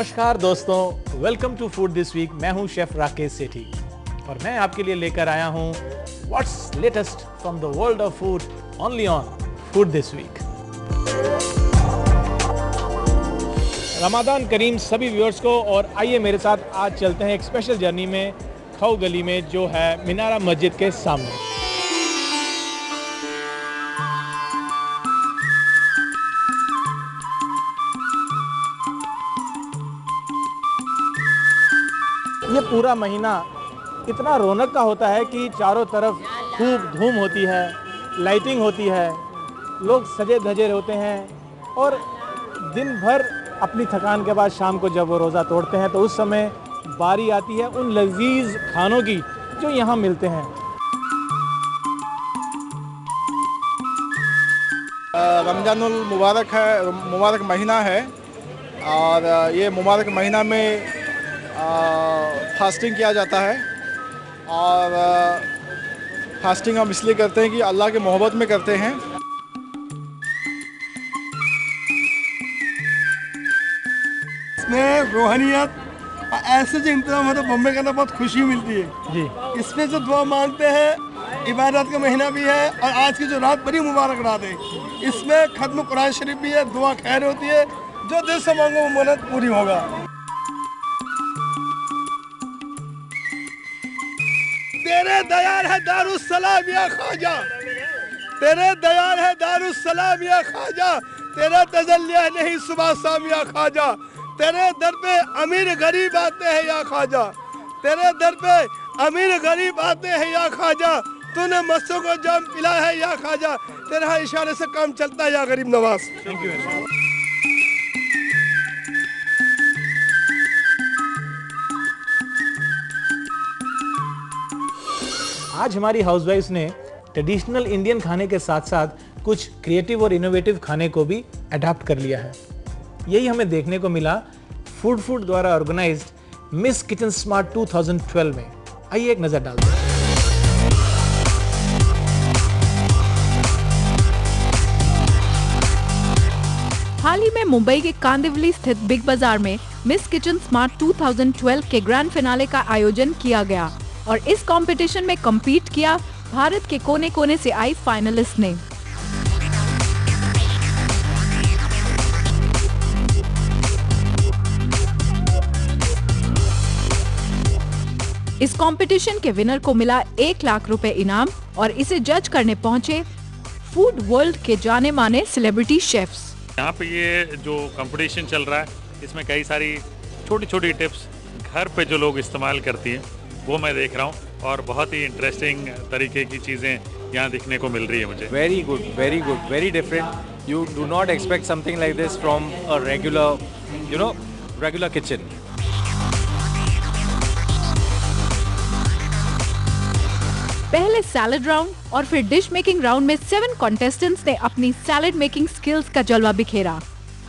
नमस्कार दोस्तों, welcome to food this week. मैं हूं शेफ राकेश सेठी और मैं आपके लिए लेकर आया हूं what's latest from the world of food only on food this week. Ramadan करीम सभी व्यूअर्स को। और आइए मेरे साथ आज चलते हैं एक स्पेशल जर्नी में खाऊ गली में, जो है मीनारा मस्जिद के सामने। ये पूरा महीना इतना रौनक का होता है कि चारों तरफ खूब धूम होती है, लाइटिंग होती है, लोग सजे धजे होते हैं और दिन भर अपनी थकान के बाद शाम को जब वो रोज़ा तोड़ते हैं तो उस समय बारी आती है उन लजीज खानों की जो यहाँ मिलते हैं। रमज़ानुल मुबारक महीना है और ये मुबारक महीना में फास्टिंग किया जाता है। और फास्टिंग हम इसलिए करते हैं कि अल्लाह के मोहब्बत में करते हैं। इसमें रूहानियत ऐसे जो इंतजाम होता है बम्बे करना बहुत खुशी मिलती है जी। इसमें जो दुआ मांगते हैं, इबादत का महीना भी है और आज की जो रात बड़ी मुबारक रात है, इसमें खत्म कुरान शरीफ भी है, दुआ खैर होती है, जो दिल से मांगो वो मन्नत पूरी होगा। तेरे दयाल है दारुस्सलाम या ख्वाजा, तेरे दयाल है दारुस्सलाम या ख्वाजा, तेरा तजल्लिया नहीं सुबह शाम या ख्वाजा, तेरे दर पे अमीर गरीब आते हैं या ख्वाजा, तेरे दर पे अमीर गरीब आते हैं या ख्वाजा, तूने मस्सों को जाम पिला है या ख्वाजा, तेरा इशारे से काम चलता है या गरीब नवाज। Thank you. आज हमारी हाउसवाइफ्स ने ट्रेडिशनल इंडियन खाने के साथ साथ कुछ क्रिएटिव और इनोवेटिव खाने को भी अडॉप्ट कर लिया है। यही हमें देखने को मिला फूड द्वारा ऑर्गेनाइज्ड मिस किचन स्मार्ट 2012 में। आइए एक नजर डालते हैं। हाल ही में मुंबई के कांदिवली स्थित बिग बाजार में मिस किचन स्मार्ट 2012 के ग्रैंड फिनाले का आयोजन किया गया और इस कंपटीशन में कम्पीट किया भारत के कोने कोने से आई फाइनलिस्ट ने। इस कंपटीशन के विनर को मिला 1 लाख रुपए इनाम और इसे जज करने पहुंचे फूड वर्ल्ड के जाने माने सेलिब्रिटी शेफ्स। यहाँ पे ये जो कंपटीशन चल रहा है, इसमें कई सारी छोटी छोटी टिप्स घर पे जो लोग इस्तेमाल करती हैं वो मैं देख रहा हूँ और बहुत ही इंटरेस्टिंग तरीके की चीज़ें यहाँ दिखने को मिल रही है मुझे। Very good, very different. You do not expect something like this from a regular kitchen. पहले सैलेड राउंड और फिर डिश मेकिंग राउंड में 7 कॉन्टेस्टेंट्स ने अपनी सैलेड मेकिंग स्किल्स का जलवा बिखेरा।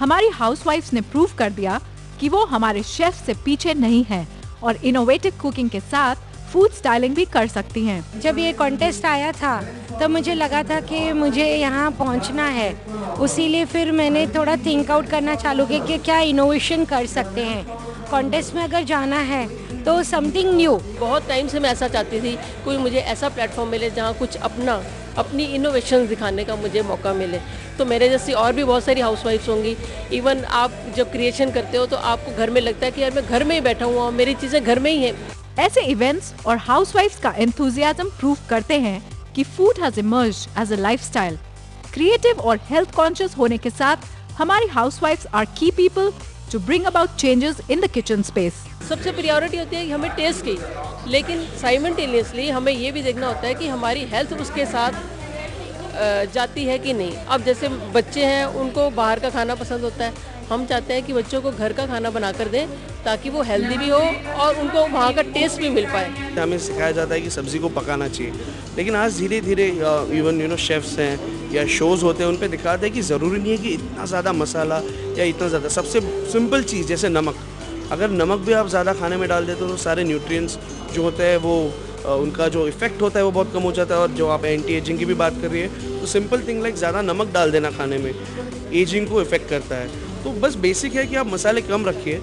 हमारी हाउसवाइफ्स ने प्रूव कर दिया कि वो हमारे शेफ से पीछे नहीं है और इनोवेटिव कुकिंग के साथ फूड स्टाइलिंग भी कर सकती हैं। जब ये कॉन्टेस्ट आया था तब मुझे लगा था कि मुझे यहाँ पहुँचना है, उसीलिए फिर मैंने थोड़ा थिंक आउट करना चालू किया कि क्या इनोवेशन कर सकते हैं। कॉन्टेस्ट में अगर जाना है तो समथिंग न्यू। बहुत टाइम से मैं ऐसा चाहती थी, कोई मुझे ऐसा प्लेटफॉर्म मिले जहाँ कुछ अपनी इनोवेशन दिखाने का मुझे मौका मिले। तो मेरे जैसी और भी बहुत सारी हाउसवाइफ्स होंगी। इवन आप जब क्रिएशन करते हो तो आपको घर में लगता है कि यार मैं घर में ही बैठा हुआ हूँ, मेरी चीज़ें घर में ही हैं। ऐसे इवेंट्स और हाउसवाइफ्स का एंथुसियाज्म प्रूव करते हैं कि food has emerged as a lifestyle. Creative और हेल्थ कॉन्शियस होने के साथ हमारी हाउसवाइफ्स are key people to bring about changes in the kitchen space. सबसे प्रायोरिटी होती है कि हमें टेस्ट की, लेकिन साइमल्टेनियसली हमें ये भी देखना होता है कि हमारी हेल्थ उसके साथ जाती है कि नहीं। अब जैसे बच्चे हैं, उनको बाहर का खाना पसंद होता है, हम चाहते हैं कि बच्चों को घर का खाना बना कर दें ताकि वो हेल्दी भी हो और उनको वहाँ का टेस्ट भी मिल पाए। हमें सिखाया जाता है कि सब्ज़ी को पकाना चाहिए, लेकिन आज धीरे धीरे इवन शेफ्स हैं या शोज़ होते हैं, उन पे दिखाते हैं कि ज़रूरी नहीं है कि इतना ज़्यादा मसाला या इतना ज़्यादा। सबसे सिंपल चीज़ जैसे नमक, अगर नमक भी आप ज़्यादा खाने में डाल देते हो तो सारे न्यूट्रिएंट्स जो होते हैं वो उनका जो इफ़ेक्ट होता है वो बहुत कम हो जाता है। और जो आप एंटी एजिंग की भी बात कर रही है तो सिंपल थिंग लाइक ज़्यादा नमक डाल देना खाने में एजिंग को इफ़ेक्ट करता है। तो बस बेसिक है कि आप मसाले कम रखिए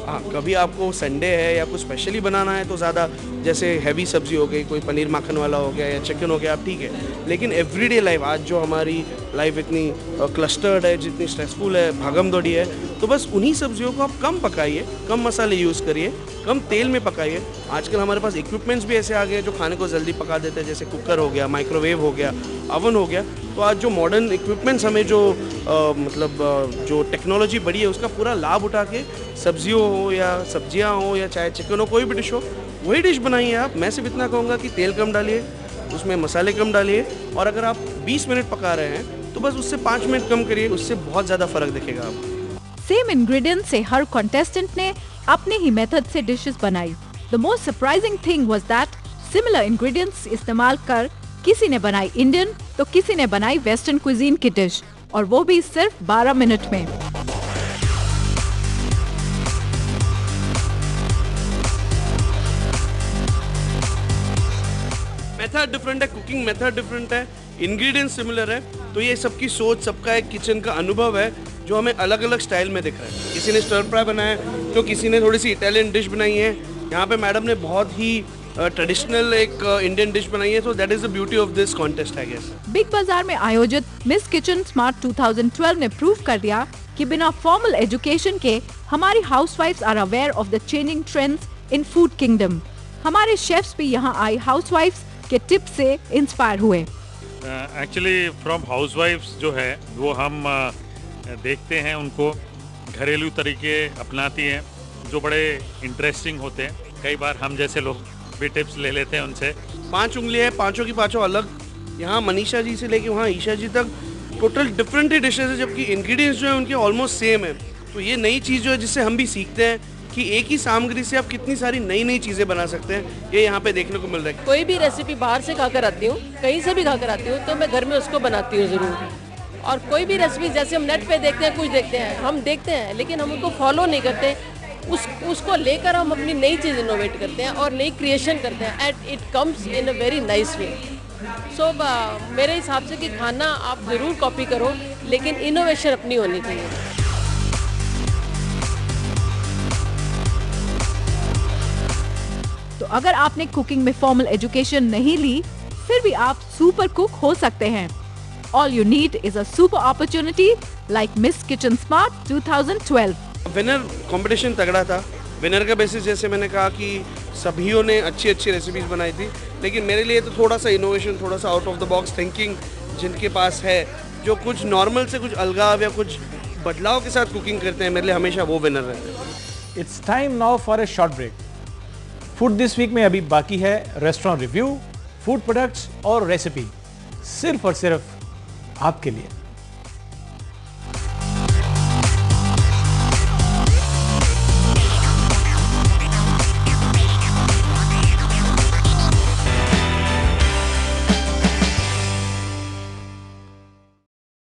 हाँ, कभी आपको संडे है या कुछ स्पेशली बनाना है तो ज़्यादा जैसे हैवी सब्जी हो गई, कोई पनीर माखन वाला हो गया या चिकन हो गया, आप ठीक है। लेकिन एवरीडे लाइफ, आज जो हमारी लाइफ इतनी क्लस्टर्ड है, जितनी स्ट्रेसफुल है, भागम दौड़ी है, तो बस उन्हीं सब्जियों को आप कम पकाइए, कम मसाले यूज़ करिए, कम तेल में पकाइए। आजकल हमारे पास इक्विपमेंट्स भी ऐसे आ गए जो खाने को जल्दी पका देते हैं, जैसे कुकर हो गया, माइक्रोवेव हो गया, अवन हो गया। तो आज जो मॉडर्न इक्विपमेंट्स हमें जो जो टेक्नोलॉजी बढ़ी है उसका पूरा लाभ उठा के सब्जियों हो या सब्जियां हो या चाहे चिकन हो, कोई भी डिश हो, वही डिश बनाइए आप। मैं सिर्फ इतना कहूँगा कि तेल कम डालिए, उसमें मसाले कम डालिए, और अगर आप 20 मिनट पका रहे हैं तो बस उससे 5 मिनट कम करिए, उससे बहुत ज़्यादा फ़र्क दिखेगा आपको। सेम इंग्रेडिएंट से हर कंटेस्टेंट ने अपने ही मेथड से डिशेस बनाई। The most surprising thing was that similar ingredients इस्तेमाल कर किसी ने बनाई इंडियन तो किसी ने बनाई वेस्टर्न क्विजीन की डिश, और वो भी सिर्फ 12 मिनट में। मेथड डिफरेंट है, कुकिंग मेथड डिफरेंट है, इंग्रेडिएंट्स सिमिलर है, तो ये सबकी सोच, सबका एक किचन का अनुभव है जो हमें अलग अलग स्टाइल में दिख रहा है। किसी ने स्टर फ्राई बनाया है तो किसी ने थोड़ी सी इटालियन डिश बनाई है। यहाँ पे मैडम ने बहुत ही ट्रेडिशनल एक इंडियन डिश बनाई है, तो that is the beauty of this contest I guess. Big Bazaar में आयोजित मिस किचन स्मार्ट 2012 ने प्रूव कर दिया कि बिना फॉर्मल एजुकेशन के हमारी हाउसवाइफ्स are aware of the changing trends in food kingdom. हमारे शेफ्स भी यहाँ आई हाउसवाइफ्स के टिप्स से इंस्पायर हुए। एक्चुअली फ्रॉम हाउसवाइफ्स जो है वो हम देखते हैं, उनको घरेलू तरीके अपनाती हैं जो बड़े इंटरेस्टिंग होते हैं। कई बार हम जैसे लोग भी टिप्स ले लेते हैं उनसे। 5 उंगलियां हैं, पांचों की पांचों अलग। यहाँ मनीषा जी से लेके वहाँ ईशा जी तक टोटल डिफरेंट ही डिशेज है, जबकि इंग्रेडिएंट्स जो है उनके ऑलमोस्ट सेम है। तो ये नई चीज़ जो है जिससे हम भी सीखते हैं कि एक ही सामग्री से आप कितनी सारी नई नई चीज़ें बना सकते हैं, ये यहाँ पे देखने को मिल रहा है। कोई भी रेसिपी बाहर से खाकर आती हूँ, कहीं से भी खाकर आती हूँ, तो मैं घर में उसको बनाती हूँ ज़रूर। और कोई भी रेसिपी जैसे हम नेट पे देखते हैं, कुछ देखते हैं, हम देखते हैं लेकिन हम उनको फॉलो नहीं करते। उसको लेकर हम अपनी नई चीज़ इनोवेट करते हैं और नई क्रिएशन करते हैं, and it comes in a very nice way. So मेरे हिसाब से कि खाना आप ज़रूर कॉपी करो, लेकिन इनोवेशन अपनी होनी चाहिए। तो अगर आपने कुकिंग में फॉर्मल एजुकेशन नहीं ली, फिर भी आप सुपर कुक हो सकते हैं। All you need is a super opportunity like Miss Kitchen Smart 2012. Winner competition तगड़ा था। विनर का बेसिस जैसे मैंने कहा कि सभीयों ने अच्छी अच्छी रेसिपीज बनाई थी, लेकिन मेरे लिए तो थोड़ा सा इनोवेशन, थोड़ा सा out of the box thinking जिनके पास है, जो कुछ नॉर्मल से कुछ अलगाव या कुछ बदलाव के साथ कुकिंग करते हैं, मेरे लिए हमेशा वो विनर रहते हैं। It's time now for a short break. Food this week में अभी बाकी है रेस्टोरेंट रिव्यू, फूड प्रोडक्ट्स और रेसिपी, सिर्फ और सिर्फ आपके लिए।